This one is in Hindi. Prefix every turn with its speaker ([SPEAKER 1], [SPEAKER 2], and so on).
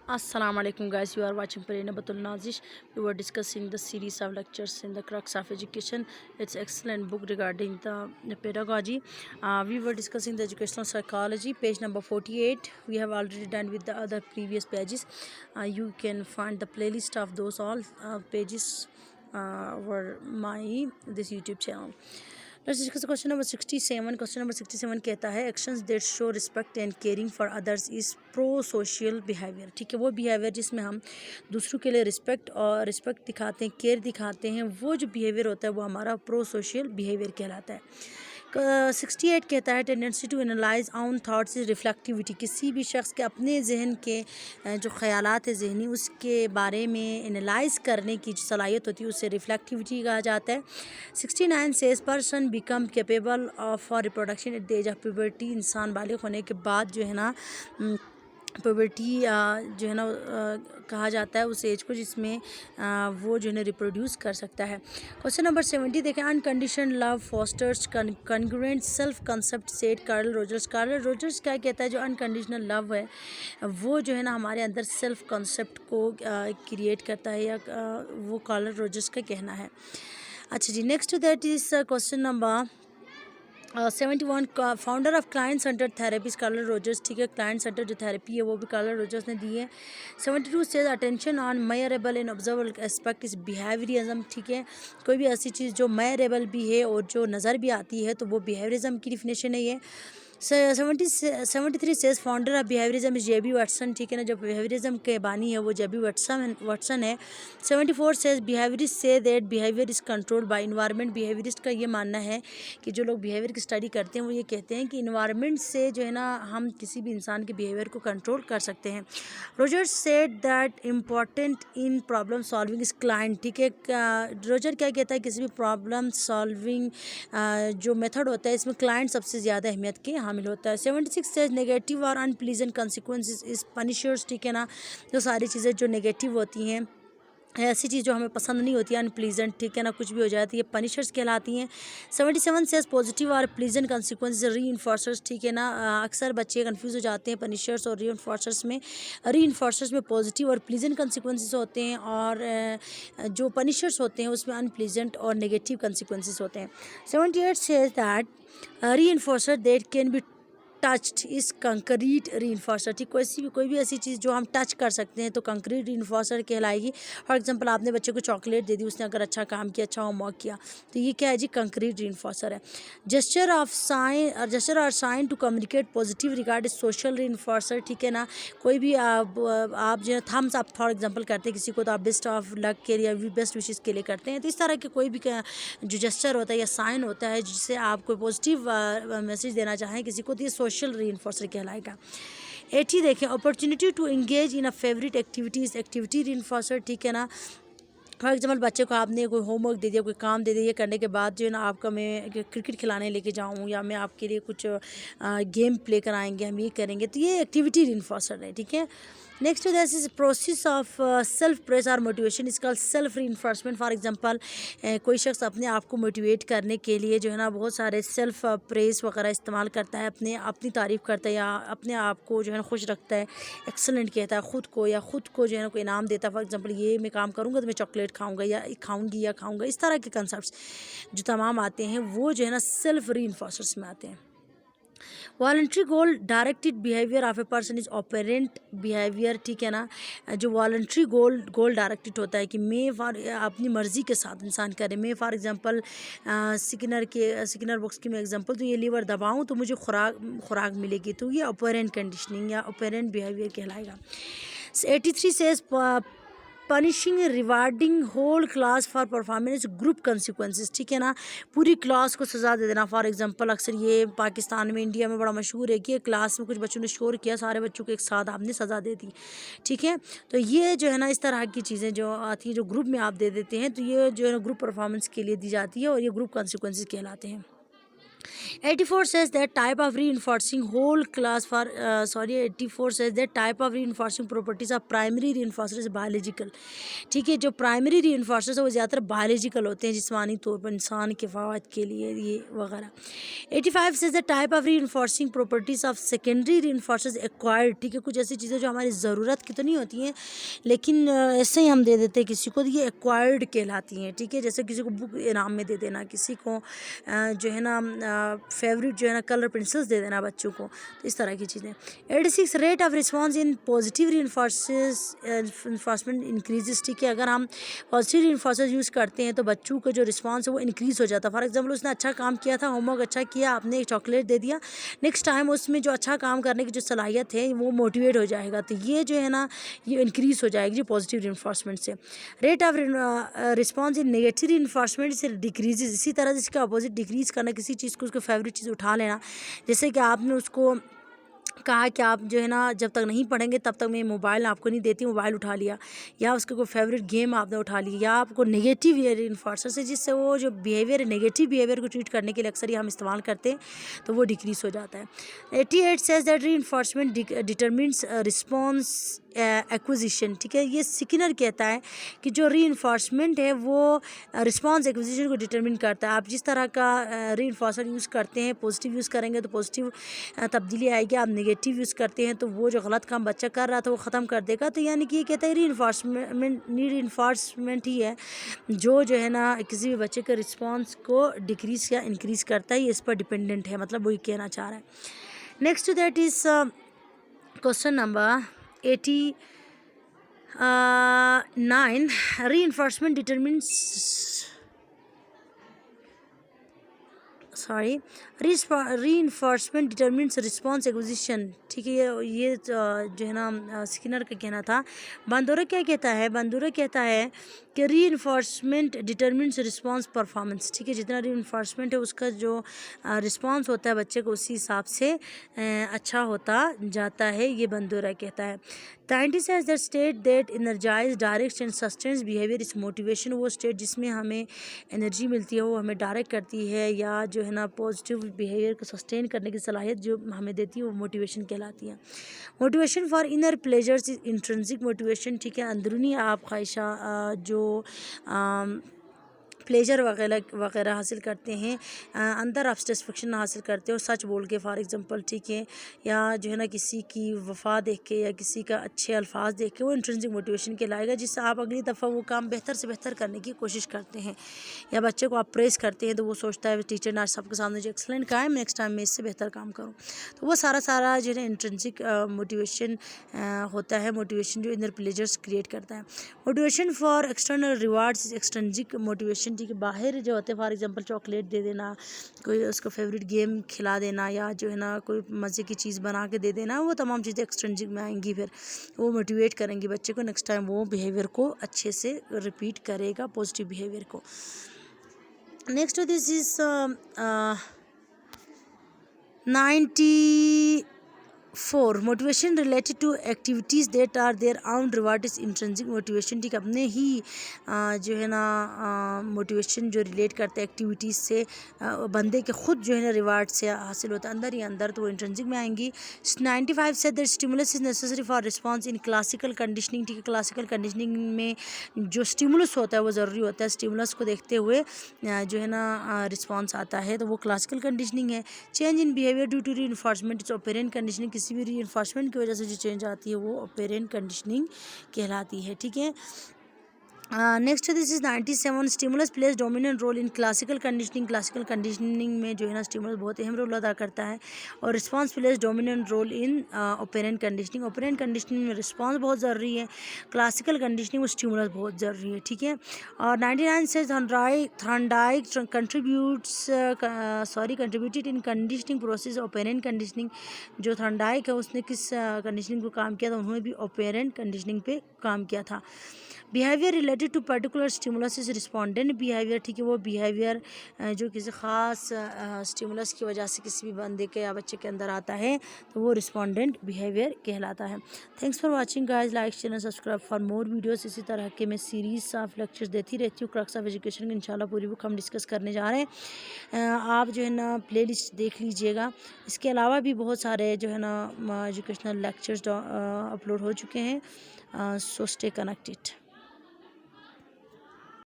[SPEAKER 1] Assalamu alaikum guys, you are watching Parina Batul Nazish. We were discussing the series of lectures in the crux of education. It's excellent book regarding the pedagogy. We were discussing the educational psychology, page number 48. We have already done with the other previous pages. You can find the playlist of those all pages over my this YouTube channel. Let's discuss question number 67. Question number 67 कहता है actions that show respect and caring for others is pro-social behavior. ठीक है, वो behavior जिसमें हम दूसरों के लिए रिस्पेक्ट दिखाते हैं, केयर दिखाते हैं, वो जो behavior होता है वो हमारा pro-social behavior कहलाता है. 68 कहता है टेंडेंसी टू एनालाइज आउन थाट्स इज रिफ्लेक्टिविटी. किसी भी शख्स के अपने जहन के जो ख्यालात है जहनी उसके बारे में एनालाइज करने की जो सलाहियत होती है उससे रिफ्लेक्टिविटी कहा जाता है. 69 says person become capable for reproduction at the age of puberty. इंसान बालिग होने के बाद जो है ना प्यूबर्टी जो है ना कहा जाता है उस एज को जिसमें वो जो है ना रिप्रोड्यूस कर सकता है. क्वेश्चन नंबर 70 देखें. Unconditional love fosters congruent self concept said Carl Rogers. Carl Rogers क्या कहता है, जो अनकंडीशनल लव है वो जो है ना हमारे अंदर सेल्फ कंसेप्ट को क्रिएट करता है, या वो कार्ल रोजर्स का कहना है. अच्छा जी, next that is question number 71. Founder of client centre therapy Carl Rogers. ठीक है, क्लाइंट सेंटर जो थेरेपी है वो भी कार्ल रोजर्स ने दी है. 72 says attention on measurable and observable aspect is behaviourism. ठीक है, कोई भी ऐसी चीज़ जो मेयरेबल भी है और जो नज़र भी आती है तो वो बिहेवियरिज्म की डिफिनेशन है ये. 73 says founder of behaviourism is JB Watson. ठीक है ना, जो बिहेवियरिज्म के बानी है वो जेबी वाटसन है. 74 says behaviourist say that behaviour is controlled by environment. Behaviourist का ये मानना है कि जो लोग बिहेवियर की स्टडी करते हैं वो ये कहते हैं कि इन्वायरमेंट से जो है ना हम किसी भी इंसान के बिहेवियर को कंट्रोल कर सकते हैं. Rogers said that important in problem solving is client. ठीक है, रोजर क्या कहता है, किसी भी प्रॉब्लम सॉल्विंग जो मेथड होता है इसमें क्लाइंट सबसे ज़्यादा अहमियत के हामिल होता है. 76 सेज नेगेटिव और अनप्लीजेंट कंसिक्वेंसेस इज पनिशर्स. ठीक है ना, जो सारी चीज़ें जो नेगेटिव होती हैं, ऐसी चीज़ जो हमें पसंद नहीं होती है, अनप्लीजेंट, ठीक है ना, कुछ भी हो जाती है, पनिशर्स कहलाती हैं. 77 सेज पॉजिटिव और प्लीजेंट कंसिक्वेंसेस री इन्फोर्सर्स. ठीक है ना, अक्सर बच्चे कंफ्यूज हो जाते हैं पनिशर्स और री इन्फोर्सर्स में पॉजिटिव और प्लीजेंट कंसिक्वेंसेस होते हैं, और जो पनिशर्स होते हैं उसमें अनप्लीजेंट और नेगेटिव कंसिक्वेंसेस होते हैं. 78 सेज दैट री enforcer that can be touched इस कंक्रीट री इन्फोर्सर. ठीक, कोई भी ऐसी चीज़ जो हम टच कर सकते हैं तो कंक्रीट री इन्फोर्सर कहलाएगी. फॉर एग्जांपल आपने बच्चे को चॉकलेट दे दी, उसने अगर अच्छा काम किया, अच्छा होमवर्क किया, तो ये क्या है जी, कंक्रीट री इन्फोर्सर है. जेस्चर और sign to communicate positive regard social री इन्फोर्सर. ठीक है ना, कोई भी आप जो है थम्स अप फॉर एग्जांपल करते हैं किसी को तो आप बेस्ट ऑफ लक के लिए, बेस्ट विशेज़ के लिए करते हैं. तो इस तरह के कोई भी जो जेस्चर होता है या साइन होता है जिससे आप कोई पॉजिटिव मैसेज देना चाहें किसी को, तो ये सोशल री इन्फोर्सर कहलाएगा. 80 देखें. Opportunity to engage in a favourite activities activity reinforcer. ठीक है ना, फॉर एग्जाम्पल बच्चे को आपने कोई होमवर्क दे दिया, कोई काम दे दिया, ये करने के बाद जो है ना आपका मैं क्रिकेट खिलाने लेके जाऊँ या मैं आपके लिए कुछ गेम प्ले कराएंगे, हम ये करेंगे, तो ये एक्टिविटी री इन्फोर्सर है. ठीक है, next this is process of self press और मोटिवेशन इज कॉल्ड सेल्फ री इन्फोर्समेंट. फॉर एग्जांपल कोई शख्स अपने आप को मोटिवेट करने के लिए जो है ना बहुत सारे सेल्फ प्रेस वगैरह इस्तेमाल करता है, अपनी तारीफ़ करता है या अपने आप को जो है ना खुश रखता है, एक्सलेंट कहता है ख़ुद को, या ख़ुद को जो है ना कोई इनाम देता है. फॉर एग्जांपल ये मैं काम करूँगा तो मैं चॉकलेट खाऊँगा या खाऊँगी या खाऊँगा. इस तरह के कंसेप्ट जो तमाम आते हैं वो जो है ना सेल्फ री इन्फोर्सर्स में आते हैं. Voluntary goal directed behaviour of a person is operant behaviour. ठीक है ना, जो वॉलंट्री गोल डायरेक्टेड होता है कि मैं अपनी मर्ज़ी के साथ इंसान करे. मैं फॉर एग्जांपल सिकनर बॉक्स की मैं एग्जांपल, तो ये लीवर दबाऊँ तो मुझे खुराक मिलेगी, तो ये ऑपरेंट कंडीशनिंग या ऑपरेंट बिहेवियर कहलाएगा. 83 says punishing rewarding whole class for performance group consequences. ठीक है ना, पूरी क्लास को सज़ा दे देना. फॉर एग्जांपल अक्सर ये पाकिस्तान में, इंडिया में बड़ा मशहूर है कि क्लास में कुछ बच्चों ने शोर किया, सारे बच्चों को एक साथ आपने सज़ा दे दी. ठीक है, तो ये जो है ना इस तरह की चीज़ें जो आती हैं जो ग्रुप में आप दे देते हैं, तो ये जो है ना ग्रुप परफॉर्मेंस के लिए दी जाती है और ये ग्रुप कंसिक्वेंसेस कहलाते हैं. 84 says that type of reinforcing whole class for 84 says that type of reinforcing properties of primary reinforcers biological. ठीक है, जो प्राइमरी reinforcers है वो ज़्यादातर बायोलॉजिकल होते हैं, जिस्मानी तौर पर इंसान के फ़वाद के लिए ये वगैरह. 85 says the type of reinforcing properties of secondary reinforcers acquired. ठीक है, कुछ ऐसी चीज़ें जो हमारी ज़रूरत की तो नहीं होती हैं लेकिन ऐसे ही हम दे देते हैं किसी को, तो ये एक्वायर्ड कहलाती हैं. ठीक है, जैसे किसी को बुक इनाम में दे देना, किसी को जो है ना फेवरेट जो है ना कलर पेंसिल्स दे देना बच्चों को, तो इस तरह की चीज़ें. 86 rate of response in positive reinforcement increases. ठीक है, अगर हम पॉजिटिव रीइंफोर्सर्स यूज़ करते हैं तो बच्चों का जो रिस्पॉन्स है वो इंक्रीज़ हो जाता है. फॉर एग्जाम्पल उसने अच्छा काम किया था, होमवर्क अच्छा किया, आपने एक चॉकलेट दे दिया, नेक्स्ट टाइम उसमें जो अच्छा काम करने की जो सलाहियत है वो मोटिवेट हो जाएगा, तो ये जो है ना ये इंक्रीज़ हो जाएगी जो पॉजिटिव रीइंफोर्समेंट से. Rate of response in negative reinforcement से डिक्रीज़. इसी तरह जिसका अपोजिट डिक्रीज़ करना, किसी चीज़ को उसको फेवरेट चीज़ उठा लेना, जैसे कि आपने उसको कहा कि आप जो है ना जब तक नहीं पढ़ेंगे तब तक मैं मोबाइल आपको नहीं देती, मोबाइल उठा लिया, या उसके कोई फेवरेट गेम आपने उठा लिया, या आपको नेगेटिव रीइंफोर्सर से जिससे वो जो बिहेवियर है नेगेटिव बिहेवियर को ट्रीट करने के लिए अक्सर ही हम इस्तेमाल करते हैं, तो वो डिक्रीज़ हो जाता है. 88 says that reinforcement determines response acquisition. ठीक है, ये स्किनर कहता है कि जो रीइंफोर्समेंट है वो रिस्पॉन्स एक्विजिशन को डिटरमिन करता है. आप जिस तरह का रीइंफोर्सर यूज़ करते हैं, पॉजिटिव यूज़ करेंगे तो पॉजिटिव तब्दीली आएगी, आप नेगेटिव यूज़ करते हैं तो वो जो गलत काम बच्चा कर रहा था वो ख़त्म कर देगा. तो यानी कि ये कहता है रीइंफोर्समेंट ही है जो है ना किसी भी बच्चे के रिस्पॉन्स को डिक्रीज़ या इंक्रीज़ करता है, ये इस पर डिपेंडेंट है, मतलब वही कहना चाह रहा है. Next to that is question number 89. Reinforcement determines reinforcement determines response acquisition. ठीक है, ये जो है ना स्किनर का कहना था. बंदूरा क्या कहता है? बंदूरा कहता है कि रीइंफोर्समेंट डिटरमिन्स रिस्पॉन्स परफॉर्मेंस. ठीक है, जितना रीइंफोर्समेंट है उसका जो रिस्पॉन्स होता है बच्चे को उसी हिसाब से अच्छा होता जाता है, ये बंदूरा कहता है. 90 says that state that energize directs and sustains behavior is motivation. वो स्टेट जिसमें हमें एनर्जी मिलती है, वो हमें डायरेक्ट करती है या जो है ना पॉजिटिव बिहेवियर को सस्टेन करने की सलाहियत जो हमें देती है, वो मोटिवेशन कहलाती है. Motivation for inner pleasures is intrinsic motivation. ठीक है, अंदरूनी आप ख्वाहिशा जो प्लेजर वगैरह हासिल करते हैं, अंदर आप सेटिस्फेक्शन हासिल करते हो सच बोल के, फॉर एग्जांपल. ठीक है, या जो है ना किसी की वफा देख के या किसी का अच्छे अल्फाज देख के, वो इंट्रिंसिक मोटिवेशन कहलाएगा, जिससे आप अगली दफ़ा वो काम बेहतर से बेहतर करने की कोशिश करते हैं. या बच्चे को आप प्रेस करते हैं तो वो सोचता है टीचर ने आज सबके सामने जो एक्सलेंट कहा है, नेक्स्ट टाइम मैं इससे बेहतर काम करूँ. तो वो सारा जो है इंट्रिंसिक मोटिवेशन होता है, मोटिवेशन जो इनर प्लेजर्स क्रिएट करता है. Motivation for external rewards extrinsic motivation. ठीक है, बाहर जो होते हैं फॉर एग्जांपल चॉकलेट दे देना, कोई उसको फेवरेट गेम खिला देना, या जो है ना कोई मज़े की चीज़ बना के दे देना, वो तमाम चीज़ें एक्सट्रिंसिक में आएंगी, फिर वो मोटिवेट करेंगी बच्चे को, नेक्स्ट टाइम वो बिहेवियर को अच्छे से रिपीट करेगा, पॉजिटिव बिहेवियर को. Next this is 94 motivation related to activities that are there own reward is intrinsic motivation. ठीक, अपने ही जो है ना मोटिवेशन जो रिलेट करते हैं एक्टिविटीज़ से, बंदे के खुद जो है ना रिवार्ड से हासिल होता है अंदर ही अंदर, तो वो इंट्रिंसिक में आएंगी. 95 say that stimulus is necessary for response in classical conditioning. ठीक है, क्लासिकल कंडीशनिंग में जो स्टिमुलस होता है वो ज़रूरी होता है, स्टिमुलस को देखते हुए जो है ना रिस्पॉन्स आता है, तो वो क्लासिकल कंडीशनिंग है. Change in behaviour due to reinforcement is operant conditioning. किसी भी रीइंफोर्समेंट की वजह से जो चेंज आती है वो ऑपरेंट कंडीशनिंग कहलाती है. ठीक है, next this is 97 stimulus plays dominant role in classical conditioning. Classical conditioning में जो है ना स्टिमुलस बहुत अहम रोल अदा करता है, और response plays dominant role in operant conditioning. Operant conditioning में रिस्पांस बहुत ज़रूरी है, क्लासिकल कंडीशनिंग में स्टिमुलस बहुत ज़रूरी है. ठीक है, और 99 से थॉर्नडाइक कंट्रीब्यूटेड इन कंडीशनिंग प्रोसेस ऑपरेंट कंडीशनिंग. जो थॉर्नडाइक है उसने किस कंडीशनिंग को काम किया था, उन्होंने भी ऑपरेंट कंडीशनिंग पे काम किया था. Behaviour related to particular stimulus is respondent behaviour, ठीक है, वो बिहेवियर जो किसी ख़ास स्टिमुलस की वजह से किसी भी बंदे के या बच्चे के अंदर आता है तो वो रिस्पोंडेंट बिहेवियर कहलाता है। Thanks for watching guys, like channel subscribe for more videos. इसी तरह के मैं सीरीज़ ऑफ लेक्चर्स देती रहती हूँ। क्रक्स ऑफ एजुकेशन की इंशाल्लाह पूरी बुक हम डिस्कस करने जा रहे हैं। आप जो है ना प्लेलिस्ट देख लीजिएगा। इसके अलावा भी बहुत सारे जो है ना एजुकेशनल लेक्चर्स अपलोड हो चुके हैं। So stay connected.